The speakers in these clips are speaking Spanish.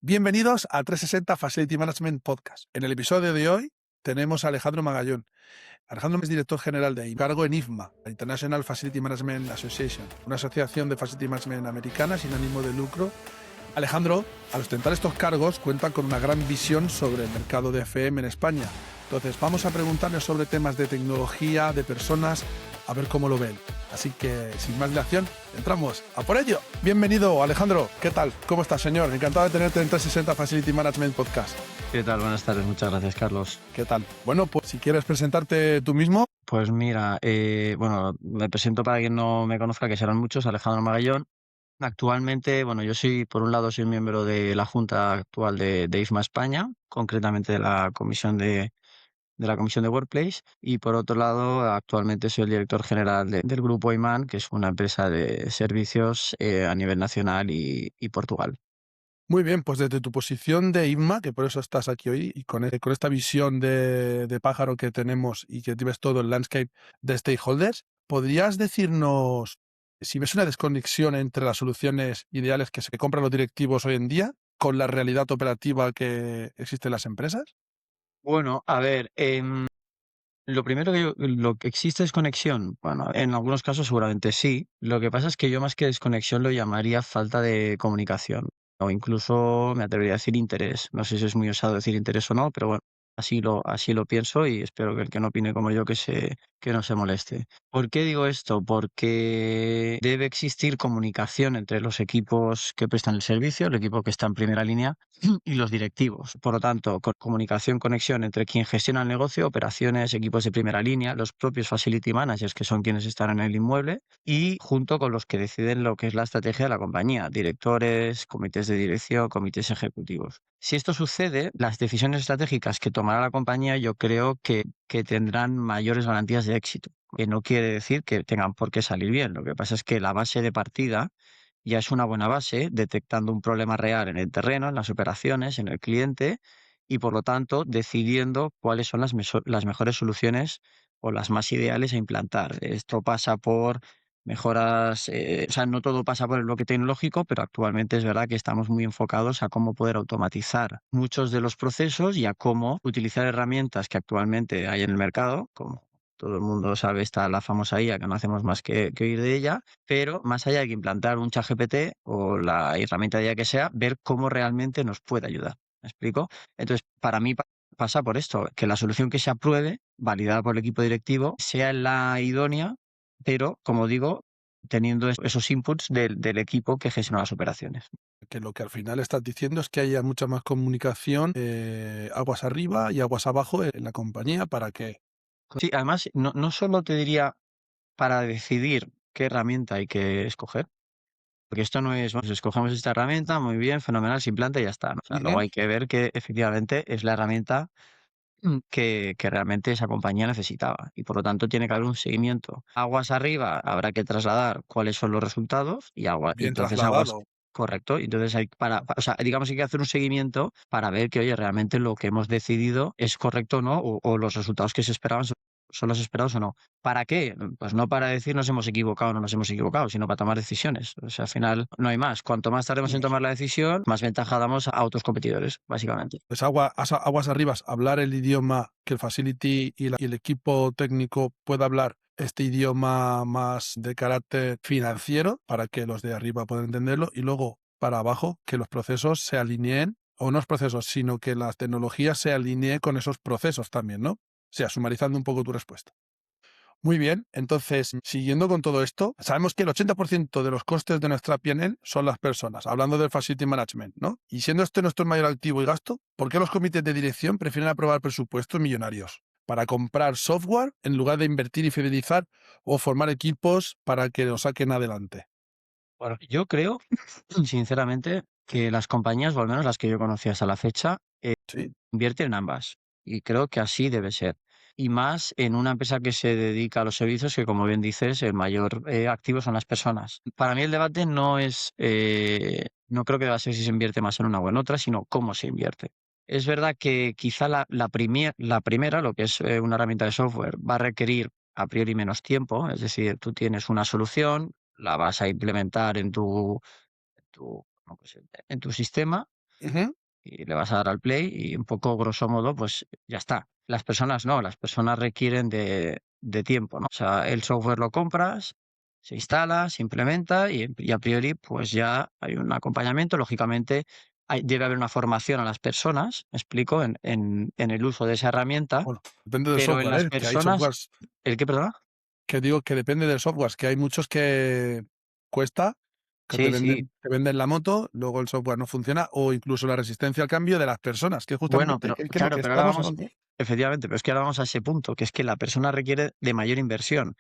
Bienvenidos a 360 Facility Management Podcast. En el episodio de hoy tenemos a Alejandro Magallón. Alejandro es director general de cargo en IFMA, la International Facility Management Association, una asociación de Facility Management americana sin ánimo de lucro. Alejandro, al ostentar estos cargos, cuenta con una gran visión sobre el mercado de FM en España. Entonces, vamos a preguntarle sobre temas de tecnología, de personas, a ver cómo lo ven. Así que, sin más dilación, entramos a por ello. Bienvenido, Alejandro. ¿Qué tal? ¿Cómo estás, señor? Encantado de tenerte en 360 Facility Management Podcast. ¿Qué tal? Buenas tardes, muchas gracias, Carlos. ¿Qué tal? Bueno, pues si quieres presentarte tú mismo. Pues mira, me presento para quien no me conozca, que serán muchos, Alejandro Magallón. Actualmente, yo por un lado, soy miembro de la Junta actual de IFMA España, concretamente de la Comisión de Workplace, y por otro lado, actualmente soy el director general del Grupo IMAN, que es una empresa de servicios a nivel nacional y Portugal. Muy bien, pues desde tu posición de IFMA, que por eso estás aquí hoy, y con esta visión de pájaro que tenemos y que ves todo el landscape de stakeholders, ¿podrías decirnos si ves una desconexión entre las soluciones ideales que se compran los directivos hoy en día con la realidad operativa que existe en las empresas? Bueno, a ver, lo primero lo que existe es conexión. Bueno, en algunos casos seguramente sí. Lo que pasa es que yo más que desconexión lo llamaría falta de comunicación. O incluso me atrevería a decir interés. No sé si es muy osado decir interés o no, pero bueno, así lo pienso y espero que el que no opine como yo que no se moleste. ¿Por qué digo esto? Porque debe existir comunicación entre los equipos que prestan el servicio, el equipo que está en primera línea, y los directivos. Por lo tanto, comunicación, conexión entre quien gestiona el negocio, operaciones, equipos de primera línea, los propios facility managers, que son quienes están en el inmueble, y junto con los que deciden lo que es la estrategia de la compañía, directores, comités de dirección, comités ejecutivos. Si esto sucede, las decisiones estratégicas que tomará la compañía yo creo que tendrán mayores garantías de éxito, que no quiere decir que tengan por qué salir bien. Lo que pasa es que la base de partida ya es una buena base, detectando un problema real en el terreno, en las operaciones, en el cliente, y por lo tanto decidiendo cuáles son las mejores soluciones o las más ideales a implantar. Esto pasa por mejoras, no todo pasa por el bloque tecnológico, pero actualmente es verdad que estamos muy enfocados a cómo poder automatizar muchos de los procesos y a cómo utilizar herramientas que actualmente hay en el mercado, como todo el mundo sabe, está la famosa IA, que no hacemos más que oír de ella, pero más allá de que implantar un ChatGPT o la herramienta de IA que sea, ver cómo realmente nos puede ayudar. ¿Me explico? Entonces, para mí pasa por esto, que la solución que se apruebe, validada por el equipo directivo, sea la idónea, pero, como digo, teniendo esos inputs del equipo que gestiona las operaciones. Que lo que al final estás diciendo es que haya mucha más comunicación, aguas arriba y aguas abajo en la compañía para que... Sí, además, no solo te diría para decidir qué herramienta hay que escoger, porque esto no es, bueno, pues escogemos esta herramienta, muy bien, fenomenal, se implanta y ya está, ¿no? O sea, luego hay que ver que efectivamente es la herramienta que realmente esa compañía necesitaba y por lo tanto tiene que haber un seguimiento. Aguas arriba habrá que trasladar cuáles son los resultados y Bien entonces aguas, trasladado. correcto, y entonces o sea, digamos que hay que hacer un seguimiento para ver que, oye, realmente lo que hemos decidido es correcto o no, o los resultados que se esperaban son los esperados o no. ¿Para qué? Pues no para decir nos hemos equivocado o no nos hemos equivocado, sino para tomar decisiones. O sea, al final no hay más. Cuanto más tardemos en tomar la decisión, más ventaja damos a otros competidores, básicamente. Pues aguas arriba, hablar el idioma que el facility y el equipo técnico pueda hablar, este idioma más de carácter financiero para que los de arriba puedan entenderlo, y luego para abajo que los procesos se alineen, o no los procesos, sino que las tecnologías se alineen con esos procesos también, ¿no? O sea, sumarizando un poco tu respuesta. Muy bien, entonces, siguiendo con todo esto, sabemos que el 80% de los costes de nuestra P&L son las personas, hablando del Facility Management, ¿no? Y siendo este nuestro mayor activo y gasto, ¿por qué los comités de dirección prefieren aprobar presupuestos millonarios para comprar software en lugar de invertir y fidelizar o formar equipos para que lo saquen adelante? Bueno, yo creo, sinceramente, que las compañías, o al menos las que yo conocí hasta la fecha, Sí. invierten en ambas. Y creo que así debe ser. Y más en una empresa que se dedica a los servicios, que como bien dices, el mayor activo son las personas. Para mí el debate no creo que deba ser si se invierte más en una o en otra, sino cómo se invierte. Es verdad que quizá la primera, lo que es una herramienta de software, va a requerir a priori menos tiempo, es decir, tú tienes una solución, la vas a implementar en tu, en tu sistema Ujú. y le vas a dar al play y un poco grosso modo, pues ya está. Las personas no, las personas requieren de tiempo, ¿no? O sea, el software lo compras, se instala, se implementa y a priori pues ya hay un acompañamiento. Lógicamente debe haber una formación a las personas, me explico, en el uso de esa herramienta, Bueno, depende del pero en software, las que hay personas, softwares ¿el qué, perdona? que digo que depende del software, que hay muchos que cuesta, que Sí, sí. te venden la moto, luego el software no funciona, o incluso la resistencia al cambio de las personas, que es Bueno, justamente pero que lo claro, que pero ahora estamos vamos, hablando. efectivamente, pero es que ahora vamos a ese punto, que es que la persona requiere de mayor inversión,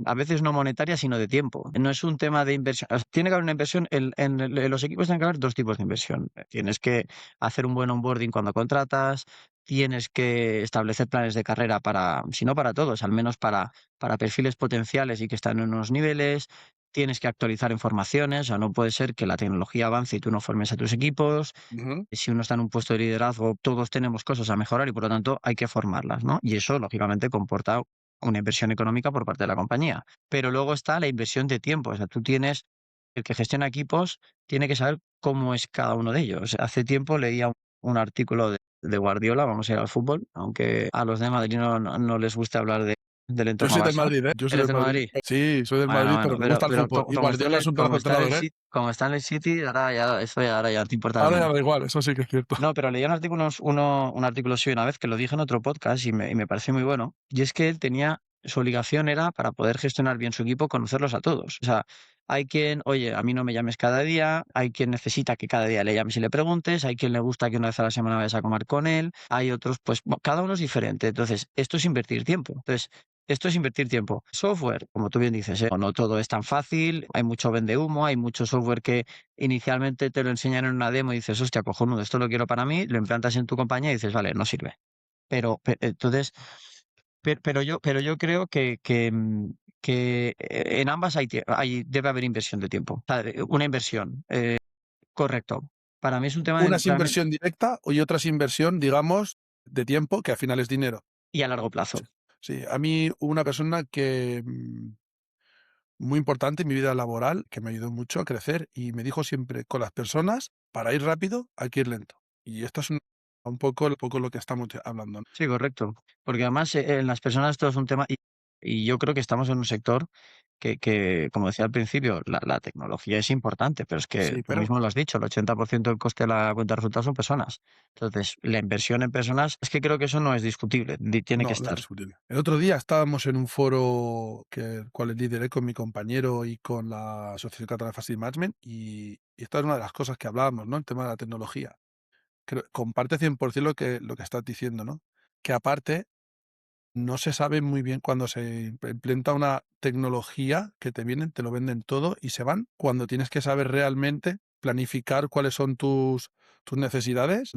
a veces no monetaria, sino de tiempo. No es un tema de inversión. Tiene que haber una inversión, en los equipos tienen que haber dos tipos de inversión. Tienes que hacer un buen onboarding cuando contratas, tienes que establecer planes de carrera para, si no para todos, al menos para perfiles potenciales y que están en unos niveles. Tienes que actualizar informaciones, o sea, no puede ser que la tecnología avance y tú no formes a tus equipos. Ujú. Si uno está en un puesto de liderazgo, todos tenemos cosas a mejorar y por lo tanto hay que formarlas, ¿no? Y eso, lógicamente, comporta una inversión económica por parte de la compañía. Pero luego está la inversión de tiempo. O sea, tú tienes, el que gestiona equipos tiene que saber cómo es cada uno de ellos. Hace tiempo leía un artículo de Guardiola, vamos a ir al fútbol, aunque a los de Madrid no les gusta hablar del Yo entorno soy del Barça. Madrid, ¿eh? Yo soy ¿Eres del del Madrid. Madrid? Sí, soy del Bueno, Madrid, pero bueno, me pero, gusta el pero fútbol. Y como está en Guardiola el, es un como pedazo está en el entrenador, ¿eh? City, como está en el City, ahora ya te importa Ahora ya menos. da igual, eso sí que es cierto. No, pero leí un artículo suyo una vez que lo dije en otro podcast y me pareció muy bueno. Y es que él tenía, su obligación era, para poder gestionar bien su equipo, conocerlos a todos. O sea, hay quien, oye, a mí no me llames cada día, hay quien necesita que cada día le llames y le preguntes, hay quien le gusta que una vez a la semana vayas a comer con él, hay otros, pues cada uno es diferente. Entonces, esto es invertir tiempo. Entonces, esto es invertir tiempo. Software, como tú bien dices, no todo es tan fácil, hay mucho vende humo, hay mucho software que inicialmente te lo enseñan en una demo y dices, hostia, cojonudo, esto lo quiero para mí, lo implantas en tu compañía y dices, vale, no sirve. Entonces, pero yo creo que en ambas debe haber inversión de tiempo. O sea, una inversión, correcto. Para mí es un tema Una es realmente inversión directa y otra es inversión, digamos, de tiempo, que al final es dinero. y a largo plazo. Sí, sí. A mí hubo una persona que muy importante en mi vida laboral, que me ayudó mucho a crecer y me dijo siempre, con las personas, para ir rápido hay que ir lento. Y esto es un poco lo que estamos hablando, ¿no? Sí, correcto. Porque además en las personas esto es un tema, y yo creo que estamos en un sector que, como decía al principio, la tecnología es importante, pero es que Sí, tú pero mismo lo has dicho, el 80% del coste de la cuenta de resultados son personas. Entonces, la inversión en personas, es que creo que eso no es discutible, tiene que no, no es estar. discutible. El otro día estábamos en un foro el cual lideré con mi compañero y con la Asociación Catalana de Facility Management y esta es una de las cosas que hablábamos, ¿no? El tema de la tecnología. Comparte 100% lo que estás diciendo, ¿no? Que aparte no se sabe muy bien cuando se implementa una tecnología que te vienen, te lo venden todo y se van, cuando tienes que saber realmente planificar cuáles son tus necesidades,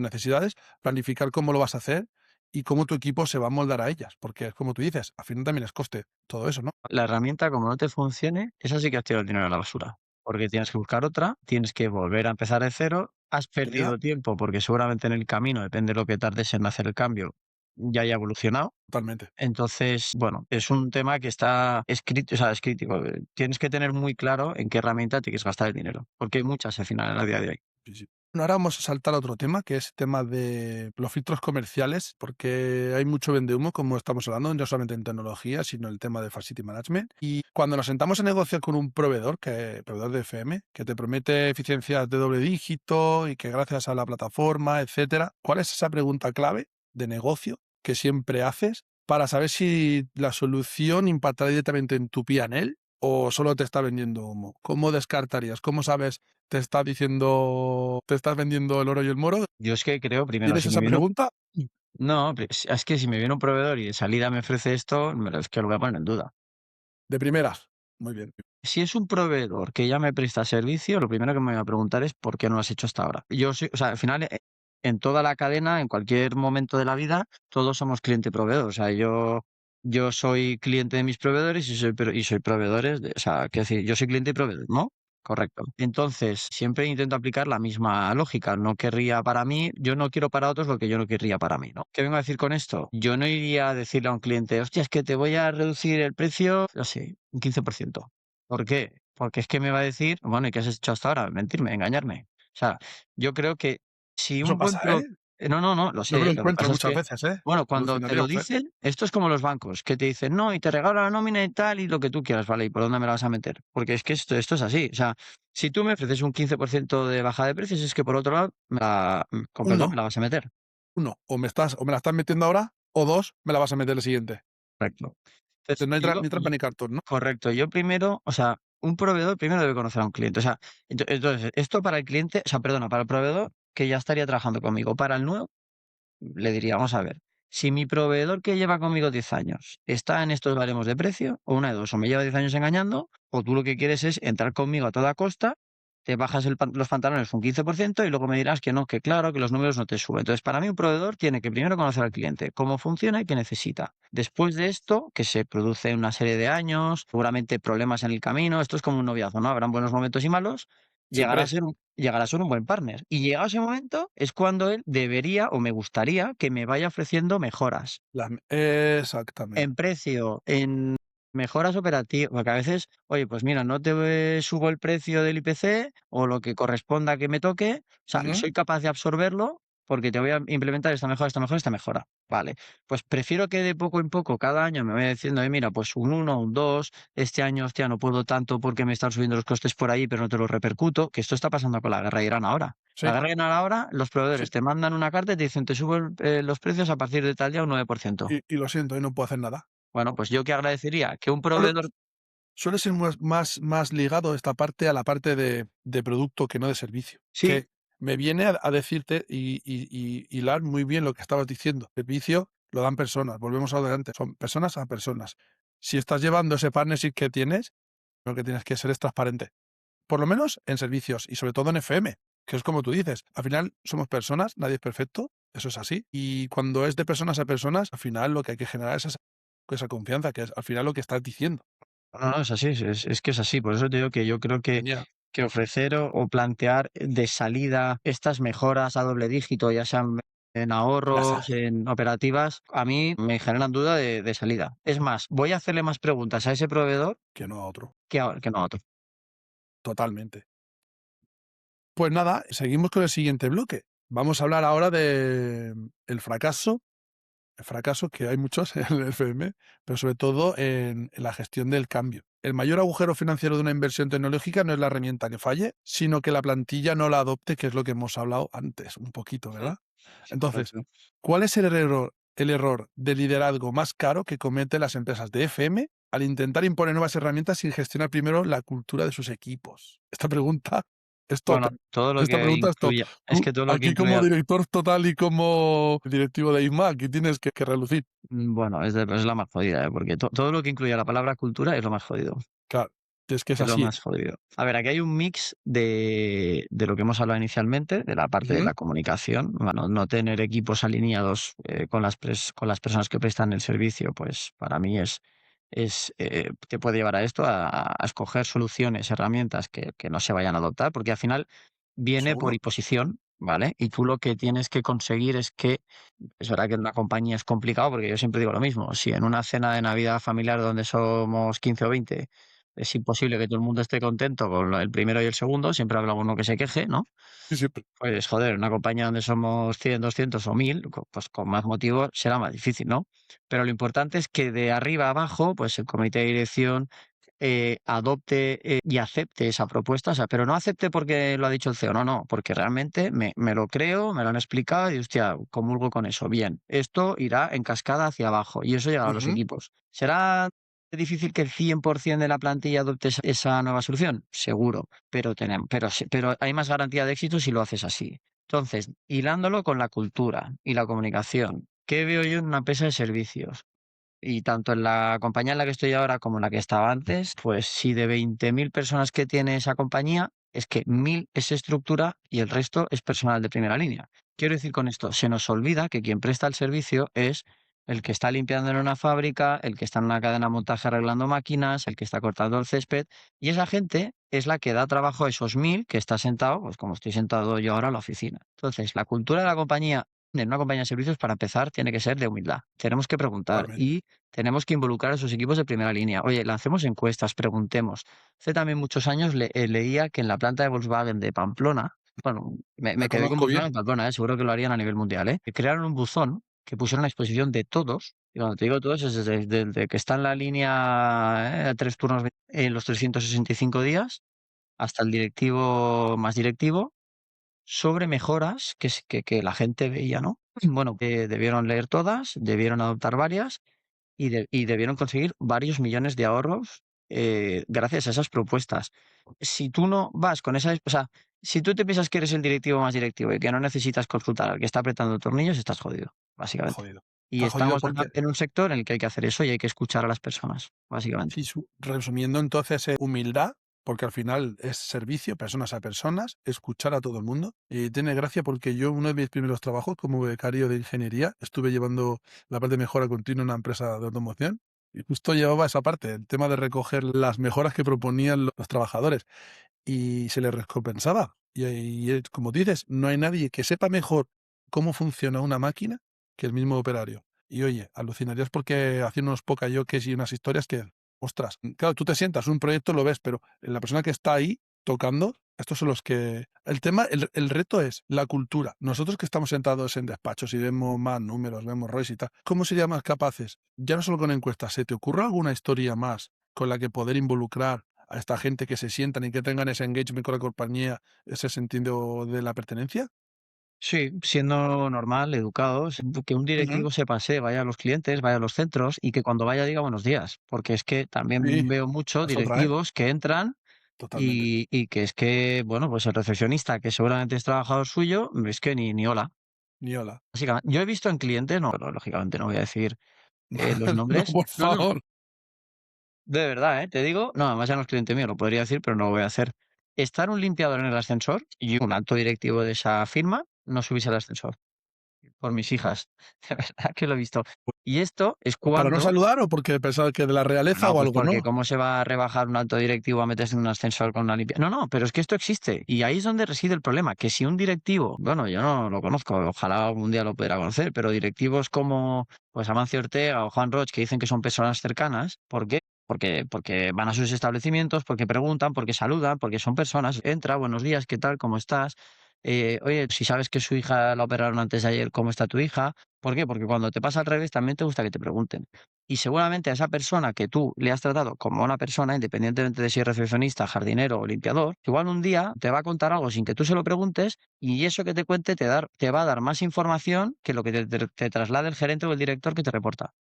planificar cómo lo vas a hacer y cómo tu equipo se va a moldar a ellas, porque es como tú dices, al final también es coste todo eso, ¿no? La herramienta, como no te funcione, esa sí que has tirado el dinero a la basura. Porque tienes que buscar otra, tienes que volver a empezar de cero, has Oportunidad, perdido tiempo porque seguramente en el camino, depende de lo que tardes en hacer el cambio, ya haya evolucionado. totalmente. Entonces, bueno, es un tema que está escrito, o sea, es crítico. Tienes que tener muy claro en qué herramienta te quieres gastar el dinero, porque hay muchas al final en la día de hoy. Sí, sí. Bueno, ahora vamos a saltar a otro tema, que es el tema de los filtros comerciales, porque hay mucho vendehumo, como estamos hablando, no solamente en tecnología, sino el tema de facility management. Y cuando nos sentamos a negociar con un proveedor de FM, que te promete eficiencias de doble dígito y que gracias a la plataforma, etcétera, ¿cuál es esa pregunta clave de negocio que siempre haces para saber si la solución impactará directamente en tu P&L o solo te está vendiendo humo? ¿Cómo descartarías? ¿Cómo sabes te estás vendiendo el oro y el moro? Yo es que creo, primero, ¿Tienes si me esa viene un... pregunta? No, es que si me viene un proveedor y de salida me ofrece esto, es que lo voy a poner en duda. De primeras. Muy bien. Si es un proveedor que ya me presta servicio, lo primero que me voy a preguntar es por qué no lo has hecho hasta ahora. Yo soy, o sea, al final, en toda la cadena, en cualquier momento de la vida, todos somos cliente y proveedor. O sea, yo soy cliente de mis proveedores y soy proveedores o sea, quiero decir, yo soy cliente y proveedor, ¿no? Correcto. Entonces, siempre intento aplicar la misma lógica. No querría para mí, yo no quiero para otros lo que yo no querría para mí, ¿no? ¿Qué vengo a decir con esto? Yo no iría a decirle a un cliente, hostia, es que te voy a reducir el precio, no sé, un 15%. ¿Por qué? Porque es que me va a decir, bueno, ¿y qué has hecho hasta ahora? Mentirme, engañarme. O sea, yo creo que Si Eso un buen pasa, pro ¿eh? no, no, no, lo Yo me lo sé. Lo que encuentro pasa es muchas que, veces, ¿eh? bueno, cuando te Alucinaría, lo joder. dicen, esto es como los bancos, que te dicen: "No, y te regalo la nómina y tal, y lo que tú quieras", ¿vale? ¿Y por dónde me la vas a meter? Porque es que esto es así. O sea, si tú me ofreces un 15% de baja de precios, es que por otro lado con perdón, me Uno, la vas a meter. uno, o me la estás metiendo ahora, o dos, me la vas a meter el siguiente. Correcto. Entonces, Entonces, no hay yo ni yo trampa ni cartón, ¿no? correcto, yo primero, o sea, un proveedor primero debe conocer a un cliente. O sea, entonces, esto para el cliente, o sea, perdona, para el proveedor que ya estaría trabajando conmigo. Para el nuevo le diría, vamos a ver, si mi proveedor que lleva conmigo 10 años está en estos baremos de precio, o una de dos, o me lleva 10 años engañando, o tú lo que quieres es entrar conmigo a toda costa, te bajas los pantalones un 15% y luego me dirás que no, que claro, que los números no te suben. Entonces, para mí un proveedor tiene que primero conocer al cliente, cómo funciona y qué necesita. Después de esto, que se produce una serie de años, seguramente problemas en el camino, esto es como un noviazgo, ¿no? Habrán buenos momentos y malos, Siempre. llegará a ser un buen partner. Y llegado ese momento es cuando él debería o me gustaría que me vaya ofreciendo mejoras en Exactamente. precio, en mejoras operativas, porque a veces, oye, pues mira, no te subo el precio del IPC o lo que corresponda que me toque, o sea, Ujú. soy capaz de absorberlo porque te voy a implementar esta mejora, esta mejora, esta mejora. Vale, pues prefiero que de poco en poco cada año me vaya diciendo, mira, pues un uno, un 2, este año, hostia, no puedo tanto porque me están subiendo los costes por ahí, pero no te lo repercuto, que esto está pasando con la guerra de Irán ahora. La Sí, guerra de Irán ahora, los sí. proveedores te mandan una carta y te dicen, te subo los precios a partir de tal día un 9%. Y lo siento, y no puedo hacer nada. Bueno, pues yo que agradecería que un Solo proveedor suele ser más ligado esta parte a la parte de producto que no de servicio. sí, Que me viene a decirte y hilar muy bien lo que estabas diciendo. Servicio lo dan personas, volvemos a adelante, son personas a personas. Si estás llevando ese partnership que tienes, lo que tienes que ser es transparente. Por lo menos en servicios y sobre todo en FM, que es como tú dices. Al final somos personas, nadie es perfecto, eso es así. Y cuando es de personas a personas, al final lo que hay que generar es esa confianza, que es al final lo que estás diciendo. no, no, es así, es que es así. Por eso te digo que yo creo Genial. que ofrecer o plantear de salida estas mejoras a doble dígito, ya sean en Las ahorros, hay, en operativas, a mí me generan duda de salida. Es más, voy a hacerle más preguntas a ese proveedor que no a otro. que no a otro. Totalmente. Pues nada, seguimos con el siguiente bloque. Vamos a hablar ahora de el fracaso que hay muchos en el FM, pero sobre todo en la gestión del cambio. El mayor agujero financiero de una inversión tecnológica no es la herramienta que falle, sino que la plantilla no la adopte, que es lo que hemos hablado antes, un poquito, Mm, ¿verdad? Entonces, correcto. ¿cuál es el error de liderazgo más caro que cometen las empresas de FM al intentar imponer nuevas herramientas sin gestionar primero la cultura de sus equipos? Esta pregunta es top. Bueno, todo lo Esta que pregunta es top. incluya, es Tú, que todo lo que aquí como incluya, director total y como directivo de ISMA, aquí tienes que relucir. bueno, es la más jodida, ¿eh? Porque todo lo que incluya la palabra cultura es lo más jodido. Claro, es que es Es lo así. más jodido. A ver, aquí hay un mix de lo que hemos hablado inicialmente, de la parte de Ujú. la comunicación. Bueno, no tener equipos alineados con las personas que prestan el servicio, pues para mí te puede llevar a esto, a escoger soluciones, herramientas que no se vayan a adoptar, porque al final viene por Seguro. imposición, ¿vale? Y tú lo que tienes que conseguir es que, es verdad que en una compañía es complicado, porque yo siempre digo lo mismo, si en una cena de Navidad familiar donde somos 15 o 20 es imposible que todo el mundo esté contento con el primero y el segundo, siempre habrá uno que se queje, ¿no? Sí, siempre. Pues joder, una compañía donde somos 100, 200 o 1000, pues con más motivo será más difícil, ¿no? Pero lo importante es que de arriba a abajo, pues el comité de dirección adopte y acepte esa propuesta, o sea, pero no acepte porque lo ha dicho el CEO, no, no, porque realmente me lo creo, me lo han explicado y hostia, comulgo con eso. Bien, esto irá en cascada hacia abajo y eso llegará a los Ujú. equipos. ¿Será difícil que el 100% de la plantilla adopte esa nueva solución? Seguro, pero hay más garantía de éxito si lo haces así. Entonces, hilándolo con la cultura y la comunicación, ¿qué veo yo en una empresa de servicios? Y tanto en la compañía en la que estoy ahora como en la que estaba antes, pues si de 20.000 personas que tiene esa compañía, es que 1.000 es estructura y el resto es personal de primera línea. Quiero decir con esto, se nos olvida que quien presta el servicio es el que está limpiando en una fábrica, el que está en una cadena de montaje arreglando máquinas, el que está cortando el césped, y esa gente es la que da trabajo a esos 1.000 que está sentado, pues como estoy sentado yo ahora en la oficina. Entonces, la cultura de la compañía en una compañía de servicios, para empezar, tiene que ser de humildad. Tenemos que preguntar Totalmente. y tenemos que involucrar a sus equipos de primera línea. Oye, lancemos encuestas, preguntemos. Hace también muchos años leía que en la planta de Volkswagen de Pamplona Bueno, me La quedé conozco conmocionado bien. en Pamplona, seguro que lo harían a nivel mundial, ¿eh? Que crearon un buzón que pusieron a disposición de todos, y cuando te digo todos, es desde que está en la línea, 3 turnos los 365 días, hasta el directivo más directivo, sobre mejoras que la gente veía, ¿no? Bueno, que debieron leer todas, debieron adoptar varias y debieron conseguir varios millones de ahorros gracias a esas propuestas. Si tú no vas con esa, o sea, si tú te piensas que eres el directivo más directivo y que no necesitas consultar al que está apretando tornillos, estás jodido, Está básicamente. jodido. Y Está jodido estamos porque, en un sector en el que hay que hacer eso y hay que escuchar a las personas, básicamente. sí, resumiendo entonces, humildad, porque al final es servicio, personas a personas, escuchar a todo el mundo. Y tiene gracia porque yo, uno de mis primeros trabajos como becario de ingeniería, estuve llevando la parte de mejora continua en una empresa de automoción y justo llevaba esa parte, el tema de recoger las mejoras que proponían los trabajadores y se les recompensaba. Como dices, no hay nadie que sepa mejor cómo funciona una máquina que el mismo operario. Y oye, alucinarías porque hacían unos pokayokes y unas historias que, ostras, claro, tú te sientas, un proyecto lo ves, pero la persona que está ahí tocando, estos son los que... El tema, el reto es la cultura. Nosotros que estamos sentados en despachos y vemos más números, vemos ROIs y tal, ¿cómo seríamos más capaces? Ya no solo con encuestas, ¿se te ocurre alguna historia más con la que poder involucrar a esta gente que se sientan y que tengan ese engagement con la compañía, ese sentido de la pertenencia? Sí, siendo normal, educados, que un Ujú. directivo se pase, vaya a los clientes, vaya a los centros y que cuando vaya diga buenos días, porque es que también Sí, veo muchos es otra, ¿eh? directivos que entran Totalmente. y que es que, bueno, pues el recepcionista, que seguramente es trabajador suyo, es que ni hola. Ni hola. Básicamente, yo he visto en clientes, no, pero lógicamente no voy a decir los No, nombres. por No, no, favor. de verdad, te digo, no, además ya no es cliente mío, lo podría decir, pero no lo voy a hacer. Estar un limpiador en el ascensor y un alto directivo de esa firma no subirse al ascensor. Por mis hijas, de verdad que lo he visto. Y esto es ¿Para no cuando saludar o porque pensaba que de la realeza no, o pues algo, porque no? cómo se va a rebajar un alto directivo a meterse en un ascensor con una limpia. No, no, pero es que esto existe. Y ahí es donde reside el problema, que si un directivo, bueno, yo no lo conozco, ojalá algún día lo pudiera conocer, pero directivos como pues Amancio Ortega o Juan Roch, que dicen que son personas cercanas, ¿por qué? Porque van a sus establecimientos, porque preguntan, porque saludan, porque son personas. Entra, buenos días, ¿qué tal? ¿Cómo estás? Oye, si sabes que su hija la operaron antes de ayer, ¿cómo está tu hija? ¿Por qué? Porque cuando te pasa al revés, también te gusta que te pregunten. Y seguramente a esa persona que tú le has tratado como una persona, independientemente de si es recepcionista, jardinero o limpiador, igual un día te va a contar algo sin que tú se lo preguntes y eso que te cuente te va a dar más información que lo que te traslade el gerente o el director que te reporta.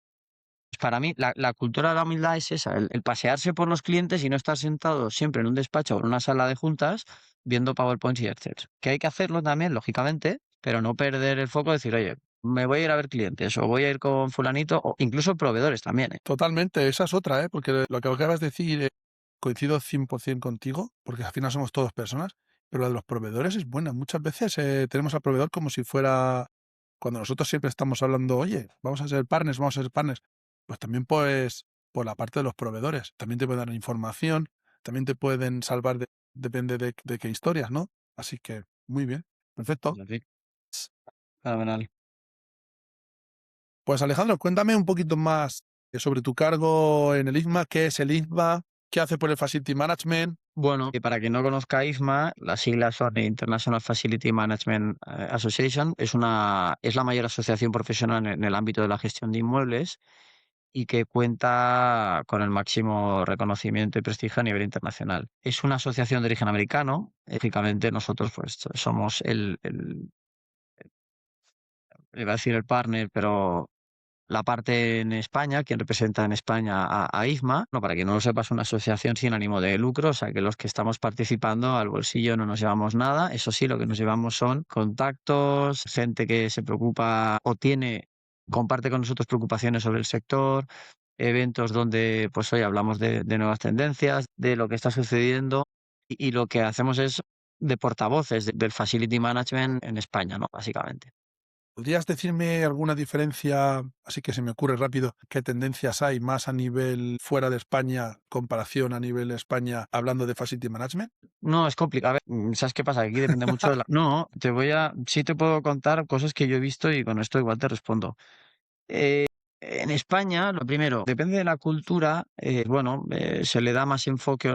Pues para mí, la cultura de la humildad es esa, el pasearse por los clientes y no estar sentado siempre en un despacho o en una sala de juntas viendo PowerPoints y Excel. Que hay que hacerlo también, lógicamente, pero no perder el foco de decir, oye, me voy a ir a ver clientes o voy a ir con fulanito o incluso proveedores también, ¿eh? Totalmente, esa es otra, ¿eh? Porque lo que acabas de decir, coincido 100% contigo, porque al final somos todos personas, pero la de los proveedores es buena. Muchas veces tenemos al proveedor como si fuera, cuando nosotros siempre estamos hablando, oye, vamos a ser partners, pues también pues por la parte de los proveedores, también te pueden dar información, también te pueden salvar, depende de qué historias, ¿no? Así que, muy bien, perfecto. Así, fenomenal. Pues Alejandro, cuéntame un poquito más sobre tu cargo en el IFMA, qué es el IFMA, qué hace por el Facility Management. Bueno, y para quien no conozca IFMA, las siglas son International Facility Management Association, es la mayor asociación profesional en el ámbito de la gestión de inmuebles y que cuenta con el máximo reconocimiento y prestigio a nivel internacional. Es una asociación de origen americano, lógicamente nosotros pues somos iba a decir el partner, pero la parte en España, quien representa en España a IFMA, no, para que no lo sepas, es una asociación sin ánimo de lucro, o sea que los que estamos participando al bolsillo no nos llevamos nada, eso sí, lo que nos llevamos son contactos, gente que se preocupa o comparte con nosotros preocupaciones sobre el sector, eventos donde pues hoy hablamos de nuevas tendencias, de lo que está sucediendo y lo que hacemos es de portavoces del facility management en España, ¿no? Básicamente. ¿Podrías decirme alguna diferencia, así que se me ocurre rápido, qué tendencias hay más a nivel fuera de España, comparación a nivel España, hablando de Facility Management? No, es complicado. A ver, ¿sabes qué pasa? Que aquí depende mucho de la... No, sí te puedo contar cosas que yo he visto y con esto igual te respondo. Eh, en España, lo primero, depende de la cultura, bueno, se le da más enfoque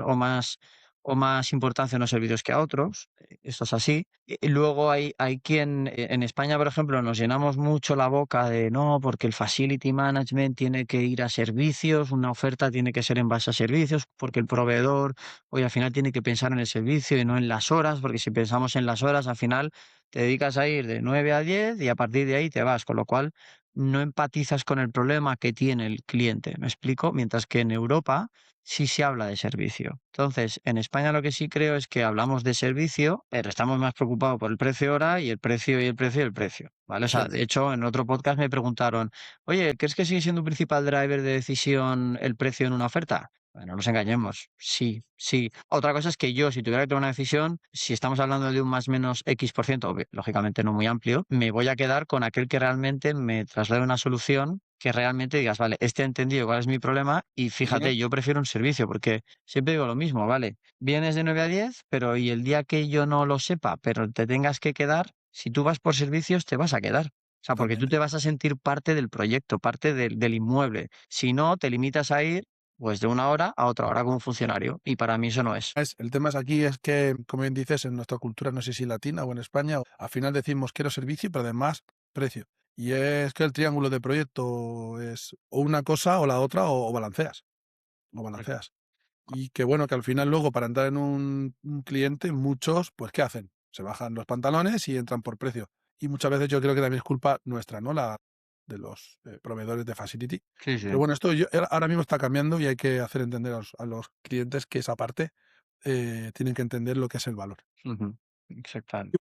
o más importancia a unos servicios que a otros. Esto es así. Y luego hay quien, en España, por ejemplo, nos llenamos mucho la boca de no, porque el facility management tiene que ir a servicios, una oferta tiene que ser en base a servicios, porque el proveedor, hoy al final tiene que pensar en el servicio y no en las horas, porque si pensamos en las horas, al final te dedicas a ir de 9 a 10 y a partir de ahí te vas, con lo cual no empatizas con el problema que tiene el cliente, ¿me explico? Mientras que en Europa sí se habla de servicio. Entonces, en España lo que sí creo es que hablamos de servicio, pero estamos más preocupados por el precio hora y el precio y el precio y el precio, ¿vale? O sea, de Siempre. hecho, en otro podcast me preguntaron, oye, ¿crees que sigue siendo un principal driver de decisión el precio en una oferta? Bueno, no nos engañemos, sí, sí. Otra cosa es que yo, si tuviera que tomar una decisión, si estamos hablando de un más menos X%, lógicamente no muy amplio, me voy a quedar con aquel que realmente me traslade una solución que realmente digas, vale, este ha entendido cuál es mi problema y Ujú. fíjate, yo prefiero un servicio porque siempre digo lo mismo, vale, vienes de 9 a 10, pero y el día que yo no lo sepa, pero te tengas que quedar, si tú vas por servicios, te vas a quedar. O sea, porque tú te Totalmente. vas a sentir parte del proyecto, parte del inmueble. Si no, te limitas a ir pues de una hora a otra hora como funcionario. Y para mí eso no es. El tema es aquí es que, como bien dices, en nuestra cultura, no sé si latina o en España, al final decimos quiero servicio, pero además precio. Y es que el triángulo de proyecto es o una cosa o la otra o balanceas, o balanceas. Y que bueno, que al final luego para entrar en un cliente, muchos, pues ¿qué hacen? Se bajan los pantalones y entran por precio. Y muchas veces yo creo que también es culpa nuestra, ¿no? La de los proveedores de Facility. Sí, sí. Pero bueno, esto ahora mismo está cambiando y hay que hacer entender a los clientes que esa parte tienen que entender lo que es el valor. Ujú. Exactamente.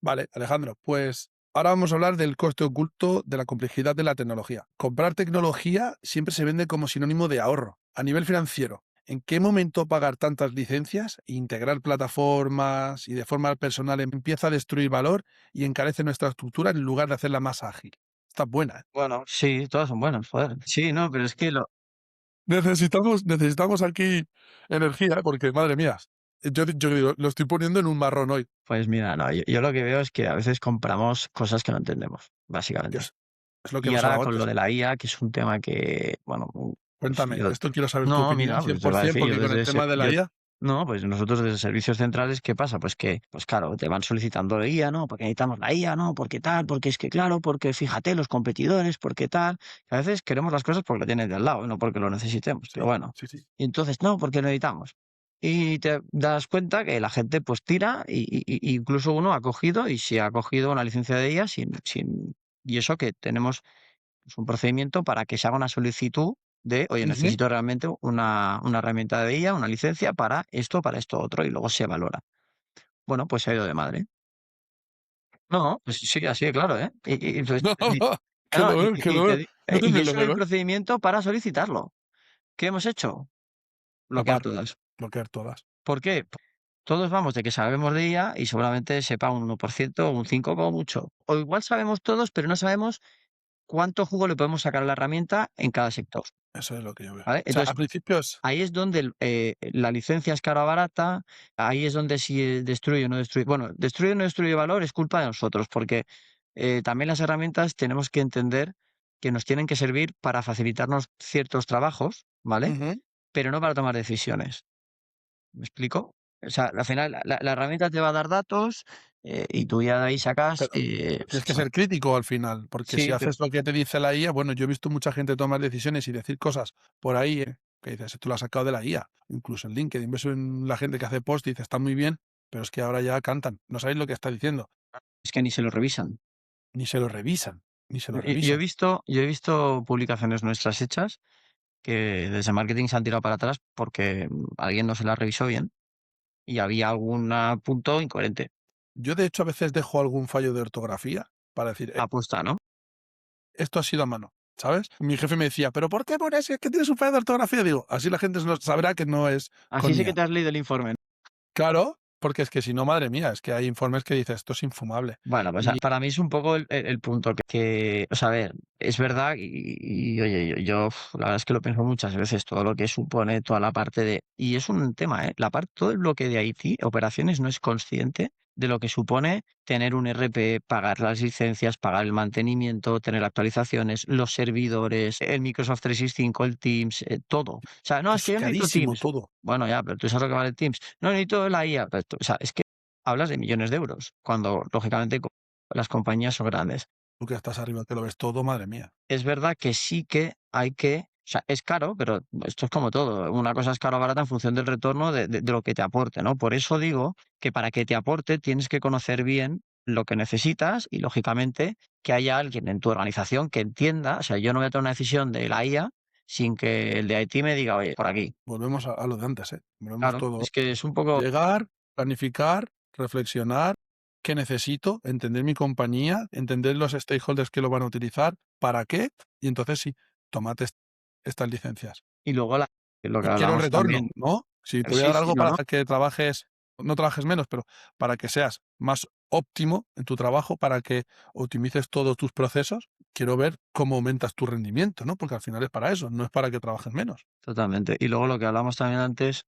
Vale, Alejandro, pues ahora vamos a hablar del coste oculto de la complejidad de la tecnología. Comprar tecnología siempre se vende como sinónimo de ahorro. A nivel financiero, ¿en qué momento pagar tantas licencias, integrar plataformas y de forma personal empieza a destruir valor y encarece nuestra estructura en lugar de hacerla más ágil? Está buena, ¿eh? Bueno, sí, todas son buenas, joder. Sí, no, pero es que Necesitamos aquí energía, porque madre mía, yo digo, lo estoy poniendo en un marrón hoy. pues mira, no, yo lo que veo es que a veces compramos cosas que no entendemos, Que básicamente. es lo que Y hemos ahora hablado con lo antes. de la IA, que es un tema que, bueno, pues Cuéntame, yo, esto quiero saber tu no, opinión mira, pues te lo voy a 100%, decir, yo porque con el desde ese, tema de la yo, IA. no, pues nosotros desde servicios centrales, ¿qué pasa? Pues que, pues claro, te van solicitando la IA, ¿no? Porque necesitamos la IA, ¿no? Porque tal, porque es que claro, porque fíjate los competidores, porque tal. Que a veces queremos las cosas porque lo tienes de al lado, no porque lo necesitemos, pero Sí, bueno. sí, sí. Y entonces, no, porque lo necesitamos. Y te das cuenta que la gente pues tira y incluso uno ha cogido y si ha cogido una licencia de IA y eso que tenemos pues, un procedimiento para que se haga una solicitud de, oye, Ujú. necesito realmente una herramienta de IA, una licencia para esto otro, y luego se valora. Bueno, pues se ha ido de madre. No, pues sí, así de claro, ¿eh? Pues, No, no, que no, lo veo, que lo veo. No te y entiendo, eso es el pero procedimiento para solicitarlo. ¿Qué hemos hecho? Bloquear tapar, todas. bloquear todas. ¿Por qué? Todos vamos de que sabemos de IA y seguramente sepa un 1% o un 5% como mucho. O igual sabemos todos, pero no sabemos cuánto jugo le podemos sacar a la herramienta en cada sector, Eso es lo que yo veo. O ¿vale? sea, Entonces, al principio es ahí es donde la licencia es cara o barata, ahí es donde si destruye o no destruye. Bueno, destruye o no destruye valor es culpa de nosotros, porque también las herramientas tenemos que entender que nos tienen que servir para facilitarnos ciertos trabajos, ¿vale? ujú, Pero no para tomar decisiones. ¿Me explico? O sea, al final la herramienta te va a dar datos y tú ya de ahí sacas. pero tienes que ser crítico al final, porque si Sí, haces lo que te dice la IA, bueno, yo he visto mucha gente tomar decisiones y decir cosas por ahí, que dices, esto lo has sacado de la IA. Incluso en LinkedIn, ves en la gente que hace post y dice, está muy bien, pero es que ahora ya cantan. No sabéis lo que está diciendo. es que ni se lo revisan. Ni se lo revisan, ni se lo Yo he revisan. visto, yo he visto publicaciones nuestras hechas que desde marketing se han tirado para atrás porque alguien no se la revisó bien y había algún punto incoherente. Yo, de hecho, a veces dejo algún fallo de ortografía para decir, Apuesta, ¿no? esto ha sido a mano, ¿sabes? Mi jefe me decía, ¿pero por qué pones que tienes un fallo de ortografía? Digo, así la gente sabrá que no es Así con sí que IA. te has leído el informe. Claro, porque es que si no, madre mía, es que hay informes que dicen, esto es infumable. Bueno, pues Y para mí es un poco el punto o sea, a ver, es verdad oye, la verdad es que lo pienso muchas veces, todo lo que supone toda la parte y es un tema, ¿eh? Todo el bloque de Haití, operaciones, no es consciente de lo que supone tener un RP, pagar las licencias, pagar el mantenimiento, tener actualizaciones, los servidores, el Microsoft 365, el Teams, todo. O sea, no, es Es que yo necesito carísimo Teams. todo. Bueno, ya, pero tú sabes lo que vale Teams. No necesito la IA. O sea, es que hablas de millones de euros, cuando lógicamente las compañías son grandes. Tú que estás arriba, que lo ves todo, madre mía. Es verdad que sí que hay que, o sea, es caro, pero esto es como todo. Una cosa es cara o barata en función del retorno de lo que te aporte, ¿no? Por eso digo que para que te aporte tienes que conocer bien lo que necesitas y, lógicamente, que haya alguien en tu organización que entienda. O sea, yo no voy a tomar una decisión de la IA sin que el de IT me diga, oye, por aquí. Volvemos a lo de antes, ¿eh? Volvemos Claro, todo. es que es un poco Llegar, planificar, reflexionar, qué necesito, entender mi compañía, entender los stakeholders que lo van a utilizar, para qué, y entonces sí, tómate estas licencias. y luego lo que Y quiero el hablamos retorno, también. ¿no? Si te voy a Sí, dar sí, algo no, para no, que trabajes, no trabajes menos, pero para que seas más óptimo en tu trabajo, para que optimices todos tus procesos, quiero ver cómo aumentas tu rendimiento, ¿no? Porque al final es para eso, no es para que trabajes menos. totalmente. Y luego lo que hablamos también antes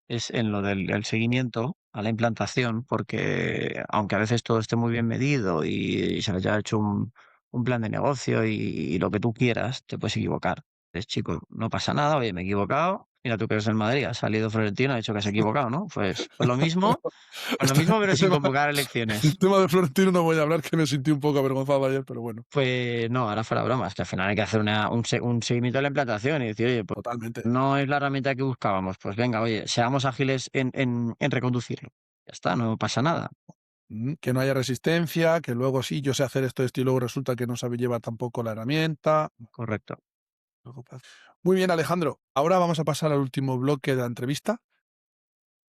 es en lo del el seguimiento a la implantación, porque aunque a veces todo esté muy bien medido y se haya hecho un plan de negocio y lo que tú quieras, te puedes equivocar. Es chico, no pasa nada, oye, me he equivocado. Mira, tú que eres del Madrid, ha salido Florentino, ha dicho que se ha equivocado, ¿no? Pues lo mismo, pero El sin tema, convocar el elecciones. tema de Florentino no voy a hablar, que me sentí un poco avergonzado ayer, pero bueno, Pues no, ahora fuera bromas, que al final hay que hacer un seguimiento de la implantación y decir, oye, pues totalmente. no es la herramienta que buscábamos, pues venga, oye, seamos ágiles en reconducirlo. Ya está, no pasa nada. Que no haya resistencia, que luego sí, yo sé hacer esto y luego resulta que no sabe llevar tampoco la herramienta. Correcto. Muy bien, Alejandro. Ahora vamos a pasar al último bloque de la entrevista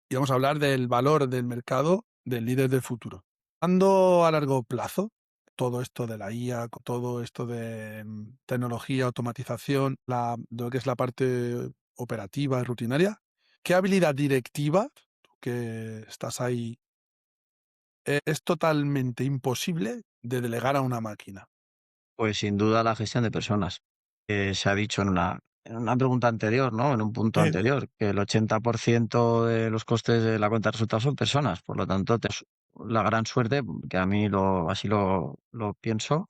y vamos a hablar del valor del mercado del líder del futuro. Ando a largo plazo, todo esto de la IA, todo esto de tecnología, automatización, de lo que es la parte operativa y rutinaria, ¿qué habilidad directiva, tú que estás ahí, es totalmente imposible de delegar a una máquina? Pues sin duda la gestión de personas. Se ha dicho en una pregunta anterior, ¿no? En un punto Eh, anterior, que el 80% de los costes de la cuenta de resultados son personas. Por lo tanto, la gran suerte, que a mí así lo pienso,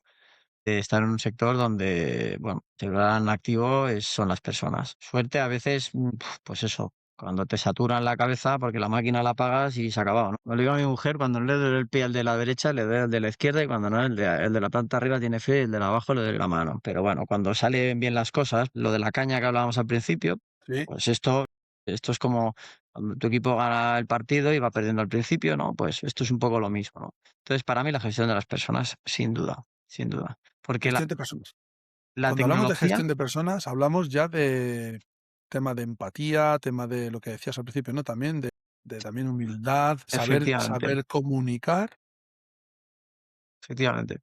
de estar en un sector donde, bueno, el gran activo son las personas. Suerte a veces, pues eso, cuando te saturan la cabeza porque la máquina la apagas y se ha acabado, ¿no? Me lo digo a mi mujer, cuando no le doy el pie al de la derecha, le doy al de la izquierda, y cuando no, el de la planta arriba tiene fe y el de la abajo le doy la mano. Pero bueno, cuando salen bien las cosas, lo de la caña que hablábamos al principio, sí, pues esto es como cuando tu equipo gana el partido y va perdiendo al principio, ¿no? Pues esto es un poco lo mismo, ¿no? Entonces, para mí la gestión de las personas, sin duda, sin duda. Porque gestión de personas. la Cuando hablamos de tecnología, gestión de personas, hablamos ya de tema de empatía, tema de lo que decías al principio, ¿no? También de también humildad, efectivamente, saber comunicar. efectivamente.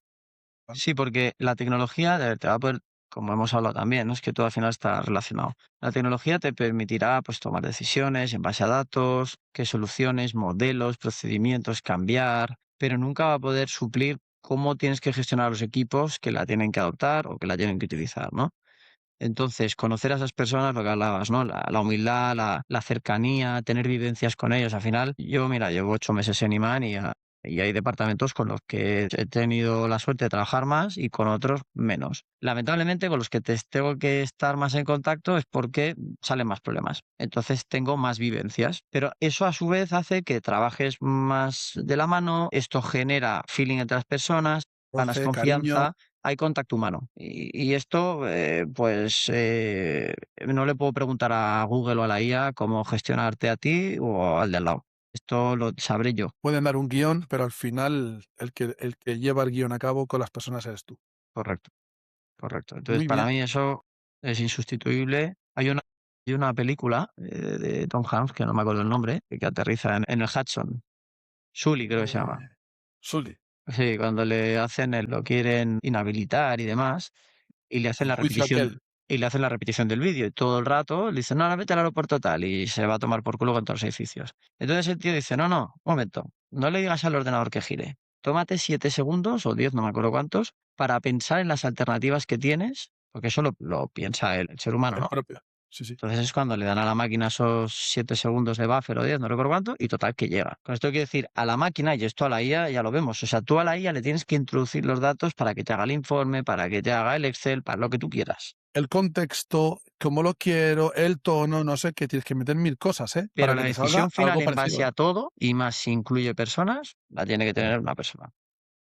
¿Vale? Sí, porque la tecnología te va a poder, como hemos hablado también, ¿no? Es que todo al final está relacionado. La tecnología te permitirá, pues, tomar decisiones en base a datos, qué soluciones, modelos, procedimientos cambiar, pero nunca va a poder suplir cómo tienes que gestionar los equipos que la tienen que adoptar o que la tienen que utilizar, ¿no? Entonces, conocer a esas personas, lo que hablabas, ¿no? La humildad, la cercanía, tener vivencias con ellos. Al final, yo, mira, llevo 8 meses en Imán y hay departamentos con los que he tenido la suerte de trabajar más y con otros menos. Lamentablemente, con los que tengo que estar más en contacto es porque salen más problemas. Entonces, tengo más vivencias. Pero eso a su vez hace que trabajes más de la mano, esto genera feeling entre las personas, ganas Roce, cariño. confianza, hay contacto humano. Y esto, pues, no le puedo preguntar a Google o a la IA cómo gestionarte a ti o al de al lado. Esto lo sabré yo. Pueden dar un guión, pero al final el que lleva el guión a cabo con las personas eres tú. Correcto, correcto. Entonces, Muy para bien. mí eso es insustituible. Hay una película de Tom Hanks, que no me acuerdo el nombre, que aterriza en el Hudson. Sully, creo que se llama. Sully, Sí, cuando lo quieren inhabilitar y demás, y le hacen el la juicio repetición, aquel. y le hacen la repetición del vídeo, y todo el rato le dicen, no, no, vete al aeropuerto tal, y se va a tomar por culo con todos los edificios. Entonces el tío dice, no, no, un momento, no le digas al ordenador que gire. Tómate 7 segundos o 10, no me acuerdo cuántos, para pensar en las alternativas que tienes, porque eso lo piensa el ser humano, El ¿no? propio. Sí, sí. Entonces es cuando le dan a la máquina esos 7 segundos de buffer o 10, no recuerdo cuánto, y total que llega. Con esto quiero decir, a la máquina, y esto a la IA ya lo vemos, o sea, tú a la IA le tienes que introducir los datos para que te haga el informe, para que te haga el Excel, para lo que tú quieras. El contexto, cómo lo quiero, el tono, no sé qué, tienes que meter 1000 cosas, ¿eh? Pero Para la que te salga decisión final algo en parecido, base ¿eh? a todo, y más si incluye personas, la tiene que tener una persona.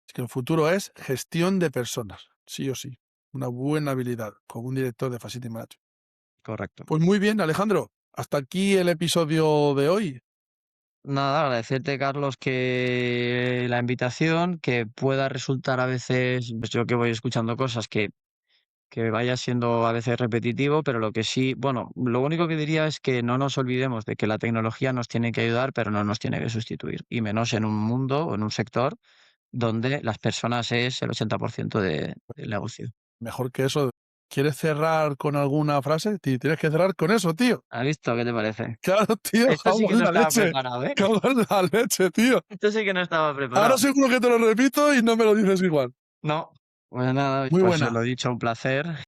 Es que el futuro es gestión de personas, sí o sí. Una buena habilidad con un director de Facility Management. Correcto. Pues muy bien, Alejandro. Hasta aquí el episodio de hoy. Nada, agradecerte, Carlos, que la invitación, que pueda resultar a veces, pues yo que voy escuchando cosas que vaya siendo a veces repetitivo, pero lo que sí, bueno, lo único que diría es que no nos olvidemos de que la tecnología nos tiene que ayudar, pero no nos tiene que sustituir, y menos en un mundo o en un sector donde las personas es el 80% del negocio. Mejor que eso. ¿Quieres cerrar con alguna frase? Tienes que cerrar con eso, tío. ¿Has visto? ¿Qué te parece? Claro, tío, Esto sí vamos que no la estaba leche. preparado, ¿eh? Cago en la leche, tío. Esto sí que no estaba Ahora preparado. seguro que te lo repito y no me lo dices igual. No, pues nada, Muy pues buena. lo dicho, un placer.